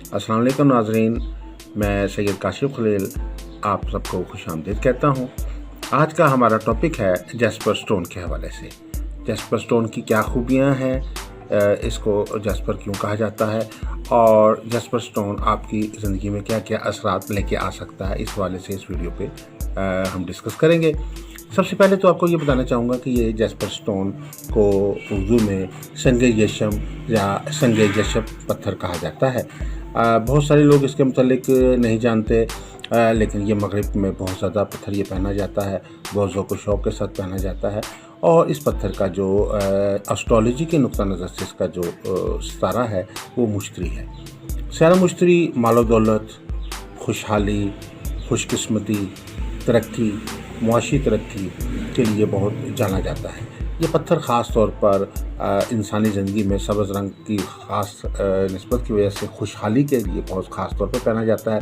अस्सलाम वालेकुम नाज़रीन, मैं सैयद काशिफ खलील आप सबको खुशामदीद कहता हूँ। आज का हमारा टॉपिक है जैस्पर स्टोन के हवाले से। जैस्पर स्टोन की क्या खूबियाँ हैं, इसको जैस्पर क्यों कहा जाता है और जैस्पर स्टोन आपकी ज़िंदगी में क्या क्या असरात लेके आ सकता है, इस हवाले से इस वीडियो पे हम डिस्कस करेंगे। सबसे पहले तो आपको ये बताना चाहूँगा कि ये जैस्पर स्टोन को उर्दू में संगे यशम या संगे यशब पत्थर कहा जाता है। बहुत सारे लोग इसके मुतालिक नहीं जानते, लेकिन ये मगरिब में बहुत ज़्यादा पत्थर ये पहना जाता है, बहुत ज़ौक़ शौक़ के साथ पहना जाता है। और इस पत्थर का जो एस्ट्रोलॉजी के नुक्ता नज़र से इसका जो सितारा है वो मुश्तरी है। सितारा मुश्तरी मालो दौलत, खुशहाली, खुशकिस्मती, तरक्की, मुआशी तरक्की के लिए बहुत जाना जाता है। ये पत्थर ख़ास तौर पर इंसानी ज़िंदगी में सब्ज़ रंग की ख़ास निस्बत की वजह से खुशहाली के लिए बहुत ख़ास तौर पर पहना जाता है।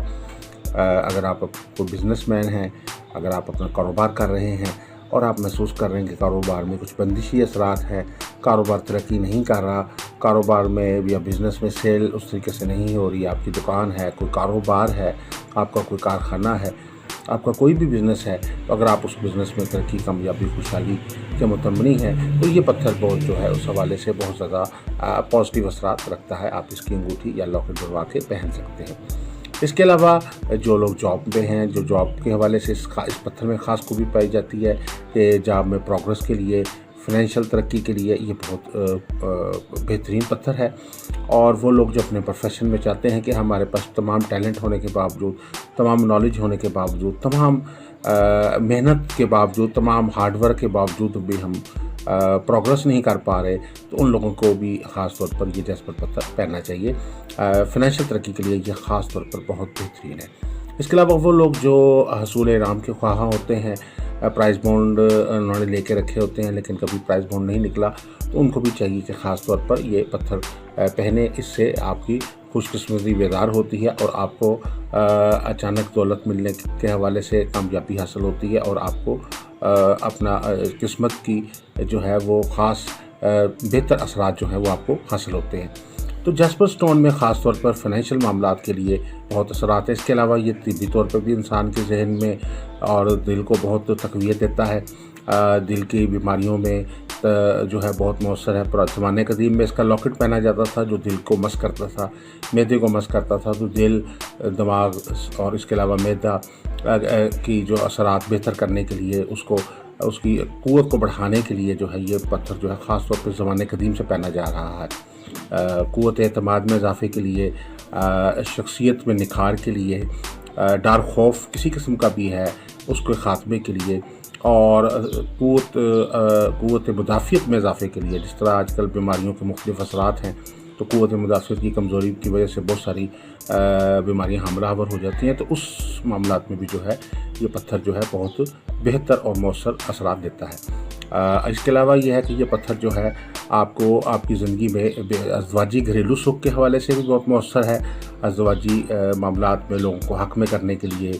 अगर आप कोई बिज़नेसमैन हैं, अगर आप अपना कारोबार कर रहे हैं और आप महसूस कर रहे हैं कि कारोबार में कुछ बंदिशी असरात हैं, कारोबार तरक्की नहीं कर रहा, कारोबार में या बिज़नेस में सेल उस तरीके से नहीं हो रही, आपकी दुकान है, कोई कारोबार है, आपका कोई कारखाना है, आपका कोई भी बिज़नेस है, तो अगर आप उस बिज़नेस में तरक्की, कामयाबी, खुशहाली के मुतमनी हैं तो ये पत्थर बहुत जो है उस हवाले से बहुत ज़्यादा पॉजिटिव असरात रखता है। आप इसकी अंगूठी या लॉकेट बनवा के पहन सकते हैं। इसके अलावा जो लोग जॉब पे हैं, जो जॉब के हवाले से इस पत्थर में ख़ास खूबी पाई जाती है कि जॉब में प्रोग्रेस के लिए, फ़ाइनेंशियल तरक्की के लिए ये बहुत बेहतरीन पत्थर है। और वो लोग जो अपने प्रोफेशन में चाहते हैं कि हमारे पास तमाम टैलेंट होने के बावजूद, तमाम नॉलेज होने के बावजूद, तमाम मेहनत के बावजूद, तमाम हार्ड वर्क के बावजूद भी हम प्रोग्रेस नहीं कर पा रहे, तो उन लोगों को भी ख़ास तौर पर ये जैस्पर पत्थर पहनना चाहिए। फ़ाइनेंशियल तरक्की के लिए ये ख़ास तौर पर बहुत बेहतरीन है। इसके अलावा वो लोग जो हसूल इनाम के ख्वाह होते हैं, प्राइज़ बॉन्ड उन्होंने लेके रखे होते हैं लेकिन कभी प्राइज़ बॉन्ड नहीं निकला, तो उनको भी चाहिए कि ख़ास तौर पर ये पत्थर पहने। इससे आपकी खुशकिस्मती बेदार होती है और आपको अचानक दौलत मिलने के हवाले से कामयाबी हासिल होती है और आपको अपना किस्मत की जो है वो ख़ास बेहतर असरात जो हैं वो आपको हासिल होते हैं। तो जैस्पर स्टोन में ख़ास तौर पर फ़ाइनेंशियल मामलात के लिए बहुत असरात है। इसके अलावा ये तिब्बी तौर पर भी इंसान के जहन में और दिल को बहुत तक़वियत देता है। दिल की बीमारियों में जो है बहुत मौसर है। पुराने ज़माने कदीम में इसका लॉकेट पहना जाता था जो दिल को मस करता था, मैदे को मस करता था, तो दिल, दिमाग और इसके अलावा मैदा की जो असरात बेहतर करने के लिए, उसको उसकी क़ुव्वत को बढ़ाने के लिए जो है ये पत्थर जो है ख़ास तौर पर ज़माने कदीम से पहना जा रहा है। क़ुव्वत एतमाद में इज़ाफ़े के लिए, शख्सियत में निखार के लिए, डर खौफ किसी किस्म का भी है उसके ख़ात्मे के लिए और क़ुव्वत मुदाफ़ियत में इज़ाफ़े के लिए। जिस तरह आजकल बीमारियों के मुख्तलिफ़ असरात हैं, तो क़ुव्वत मुदाफ़ियत की कमज़ोरी की वजह से बहुत सारी बीमारियाँ हमलावर हो जाती हैं, तो उस मामलात में भी जो है ये पत्थर जो है बहुत बेहतर और मौसर असरात देता है। इसके अलावा ये है कि ये पत्थर जो है आपको आपकी ज़िंदगी में अज़वाजी घरेलू सुख के हवाले से भी बहुत मौसर है। अज़वाजी मामलात में लोगों को हक़ में करने के लिए,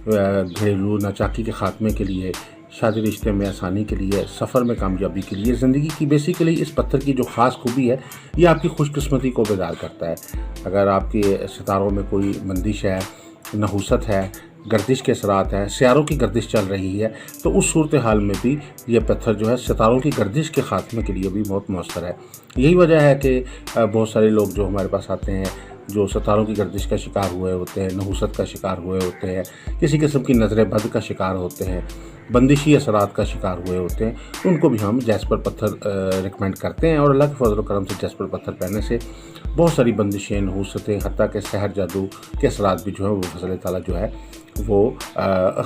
घरेलू नाचाकी के ख़ात्मे के लिए, शादी रिश्ते में आसानी के लिए, सफ़र में कामयाबी के लिए, ज़िंदगी की बेसिकली इस पत्थर की जो ख़ास खूबी है ये आपकी खुशकिस्मती को बेदार करता है। अगर आपके सितारों में कोई बंदिश है, नहूसत है, गर्दिश के असरात हैं, सियारों की गर्दिश चल रही है, तो उस सूरत हाल में भी ये पत्थर जो है सितारों की गर्दिश के ख़ात्मे के लिए भी बहुत मौसर है। यही वजह है कि बहुत सारे लोग जो हमारे पास आते हैं जो सितारों की गर्दिश का शिकार हुए होते हैं, नहूसत का शिकार हुए होते हैं, किसी किस्म की नज़र बद का शिकार होते हैं, बंदिशी असरात का शिकार हुए होते हैं, उनको भी हम जैस्पर पत्थर रिकमेंड करते हैं। और अल्लाह के फज़ल व करम से जैस्पर पत्थर पहनने से बहुत सारी बंदिशें, नहूसतें, हत्ता के सहर जादू के असरात भी जो है वो फ़ज़ल ताला जो है वो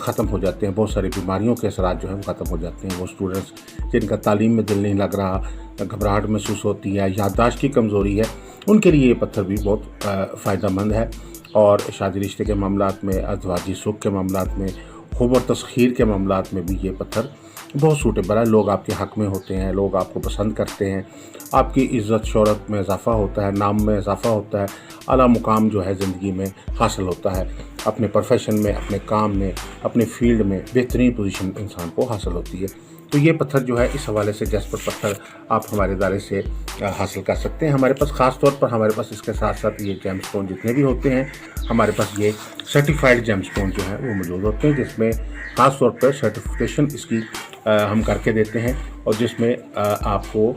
ख़त्म हो जाते हैं। बहुत सारी बीमारियों के असरात जो हैं वो ख़त्म हो जाते हैं। वो स्टूडेंट्स जिनका तालीम में दिल नहीं लग रहा, घबराहट महसूस होती है, याददाश्त की कमज़ोरी है, उनके लिए ये पत्थर भी बहुत फ़ायदेमंद है। और शादी रिश्ते के मामलात में, अज़वाजी सुख के मामलात में, हुब और तस्ख़ीर के मामलात में भी ये पत्थर बहुत सूटेबल है। लोग आपके हक़ में होते हैं, लोग आपको पसंद करते हैं, आपकी इज़्ज़त शोहरत में इज़ाफ़ा होता है, नाम में इज़ाफ़ा होता है, आला मुकाम जो है ज़िंदगी में हासिल होता है। अपने प्रोफेशन में, अपने काम में, अपने फ़ील्ड में बेहतरीन पोजीशन इंसान को हासिल होती है। تو یہ پتھر جو ہے اس حوالے سے جیسپر پتھر آپ ہمارے ادارے سے حاصل کر سکتے ہیں. ہمارے پاس خاص طور پر ہمارے پاس اس کے ساتھ ساتھ یہ جیم سٹون جتنے بھی ہوتے ہیں ہمارے پاس یہ سرٹیفائڈ جیم سٹون جو ہیں وہ موجود ہوتے ہیں، جس میں خاص طور پر سرٹیفکیشن اس کی ہم کر کے دیتے ہیں، اور جس میں آپ کو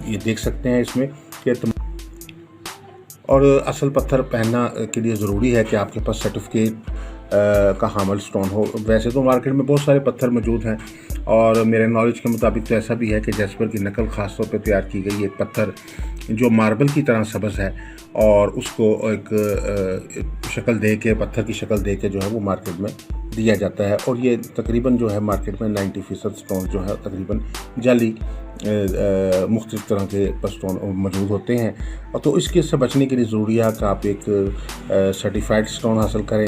یہ دیکھ سکتے ہیں اس میں کہ اور اصل پتھر پہننا کے لیے ضروری ہے کہ آپ کے پاس سرٹیفکیٹ کا حامل سٹون ہو. ویسے تو مارکیٹ میں بہت سارے پتھر موجود ہیں، اور میرے نالج کے مطابق تو ایسا بھی ہے کہ جیسپر کی نقل خاص طور پہ تیار کی گئی ایک پتھر جو ماربل کی طرح سبز ہے، اور اس کو ایک شکل دے کے، پتھر کی شکل دے کے جو ہے وہ مارکیٹ میں دیا جاتا ہے. اور یہ تقریباً جو ہے مارکیٹ میں 90% سٹون جو ہے تقریباً جعلی مختلف طرح کے سٹون موجود ہوتے ہیں. تو اس کے سے بچنے کے لیے ضروری ہے کہ آپ ایک سرٹیفائڈ سٹون حاصل کریں.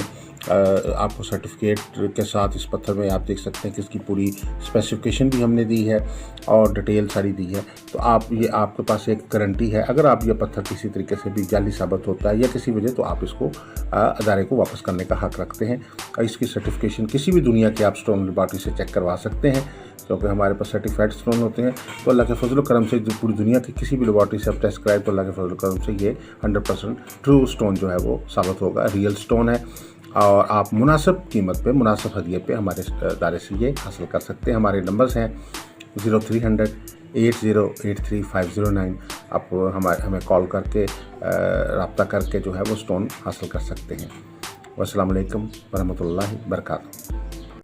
آپ کو سرٹیفکیٹ کے ساتھ اس پتھر میں آپ دیکھ سکتے ہیں کہ اس کی پوری اسپیسیفکیشن بھی ہم نے دی ہے اور ڈیٹیل ساری دی ہے. تو آپ کے پاس ایک گارنٹی ہے، اگر آپ یہ پتھر کسی طریقے سے بھی جعلی ثابت ہوتا ہے یا کسی وجہ، تو آپ اس کو ادارے کو واپس کرنے کا حق رکھتے ہیں. اور اس کی سرٹیفکیشن کسی بھی دنیا کے آپ سٹون لیبارٹری سے چیک کروا سکتے ہیں، کیونکہ ہمارے پاس سرٹیفائڈ سٹون ہوتے ہیں. تو اللہ کے فضل و کرم سے پوری دنیا کی کسی بھی لیبارٹری سے آپ ٹیسٹ کرائیں تو اللہ کے فضل و کرم سے یہ 100% ٹرو سٹون جو ہے وہ ثابت ہوگا، ریئل سٹون ہے. اور آپ مناسب قیمت پہ، مناسب ہدیے پہ ہمارے ادارے سے یہ حاصل کر سکتے ہیں. ہمارے نمبرز ہیں 0300 8083 آپ ہمیں کال کر کے رابطہ کر کے جو ہے وہ سٹون حاصل کر سکتے ہیں. والسلام علیکم ورحمۃ اللہ وبرکاتہ.